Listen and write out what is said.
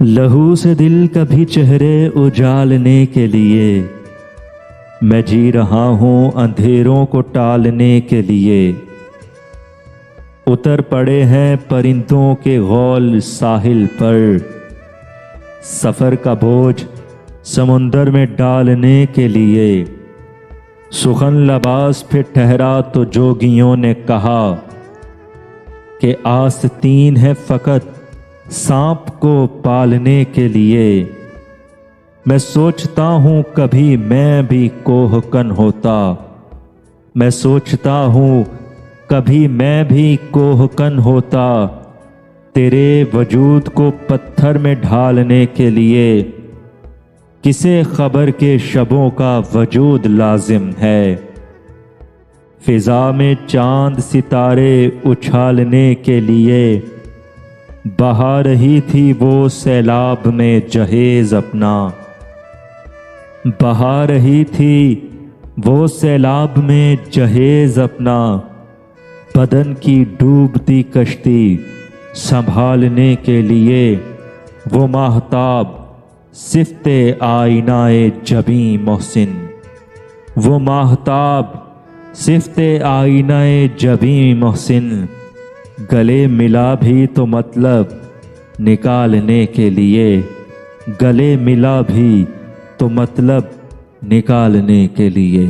लहू से दिल कभी चेहरे उजालने के लिए, मैं जी रहा हूँ अंधेरों को टालने के लिए। उतर पड़े हैं परिंदों के गौल साहिल पर, सफ़र का बोझ समुंदर में डालने के लिए। सुखन लबास फिर ठहरा तो जोगियों ने कहा कि आस्तीन है फ़कत सांप को पालने के लिए। मैं सोचता हूँ कभी मैं भी कोहकन होता, मैं सोचता हूँ कभी मैं भी कोहकन होता, तेरे वजूद को पत्थर में ढालने के लिए। किसे खबर के शबों का वजूद लाजिम है, फिजा में चांद सितारे उछालने के लिए। बहा रही थी वो सैलाब में जहेज अपना, बहा रही थी वो सैलाब में जहेज अपना। बदन की डूबती कश्ती संभालने के लिए, वो माहताब सिफ्ते आईनाए जबी मोहसिन, वो माहताब सिफ्ते आईनाए जबी मोहसिन। गले मिला भी तो मतलब निकालने के लिए, गले मिला भी तो मतलब निकालने के लिए।